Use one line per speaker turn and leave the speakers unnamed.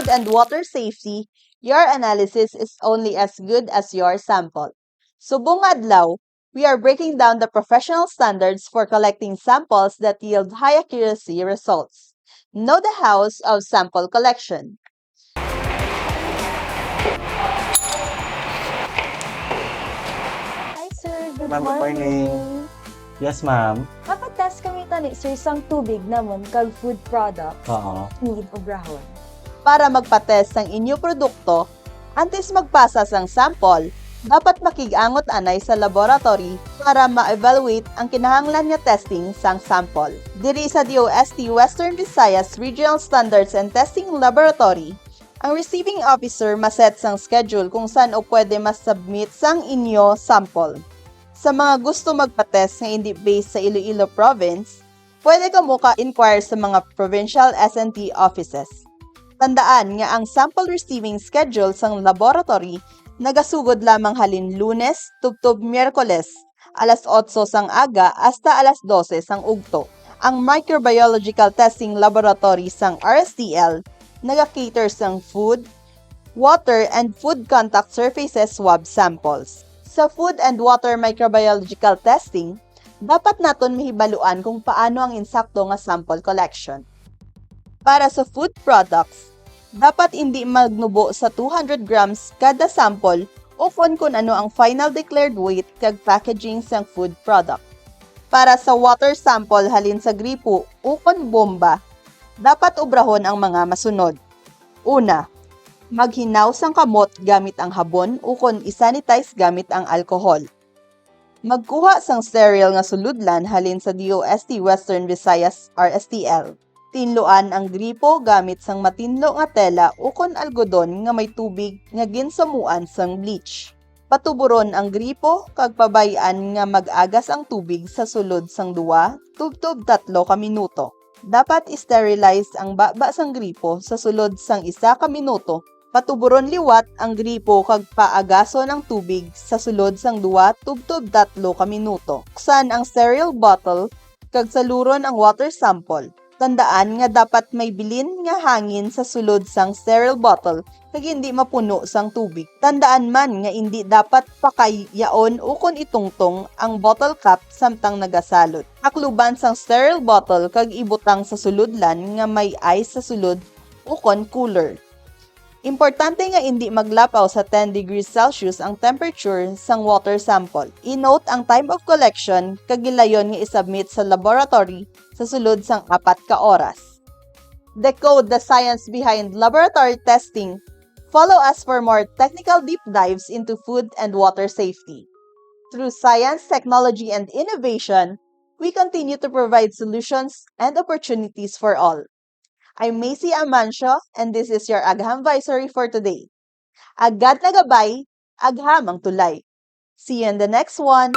and water safety, your analysis is only as good as your sample. Subong adlaw, we are breaking down the professional standards for collecting samples that yield high accuracy results. Know the house of sample collection.
Hi sir, good
Ma'am, good
morning.
Yes, ma'am.
Kapag-test kami tani sir sang tubig namon kag food products.
Oo.
Need obrahon.
Para magpa-test ng inyo produkto, antes magpasa sang sample, dapat makig-angot anay sa laboratory para ma-evaluate ang kinahanglan nga testing sang sample. Diri sa DOST Western Visayas Regional Standards and Testing Laboratory, ang receiving officer maset sang schedule kung saan o pwede mas-submit sang inyo sample. Sa mga gusto magpa-test nga hindi based sa Iloilo Province, pwede ka mo ka-inquire sa mga provincial S&T offices. Tandaan nga ang sample receiving schedule sang laboratory nagasugod lamang halin Lunes tubtob Miyerkules, alas 8 sang aga hasta alas 12 sang ugto. Ang microbiological testing laboratory sang RSTL naga-cater sang food, water, and food contact surfaces swab samples. Sa food and water microbiological testing, dapat naton mahibaluan kung paano ang insakto nga sample collection. Para sa food products, dapat hindi magnubo sa 200 grams kada sample o kung ano ang final declared weight kag packaging sang food product. Para sa water sample halin sa gripo o kung bomba, dapat obrahon ang mga masunod. Una, maghinaw sang kamot gamit ang habon o kung isanitize gamit ang alcohol. Magkuha sang sterile nga suludlan halin sa DOST Western Visayas RSTL. Tinluan ang gripo gamit sang matinlo nga tela o kon algodon nga may tubig nga ginsamuan sang bleach. Patuburon ang gripo kag pabayaan nga mag-agas ang tubig sa sulod sang 2 tubtob 3 ka minuto. Dapat sterilize ang baba sang gripo sa sulod sang 1 ka minuto. Patuburon liwat ang gripo kag paagason ang tubig sa sulod sang 2 tubtob 3 ka minuto. Buksan ang sterile bottle kag saluron ang water sample. Tandaan nga dapat may bilin nga hangin sa sulod sang sterile bottle kag hindi mapuno sang tubig. Tandaan man nga hindi dapat pakayaon o kon itungtong ang bottle cap samtang nagasalot. Akluban sang sterile bottle kag ibutang sa sulodlan nga may ice sa sulod o kon cooler. Importante nga hindi maglapaw sa 10 degrees Celsius ang temperature sang water sample. I-note ang time of collection kag gilayon nga isubmit sa laboratory sa sulod sang 4 ka oras. Decode the science behind laboratory testing. Follow us for more technical deep dives into food and water safety. Through science, technology, and innovation, we continue to provide solutions and opportunities for all. I'm Macy Amancio, and this is your Agham Advisory for today. Agad na gabay, agham ang tulay. See you in the next one!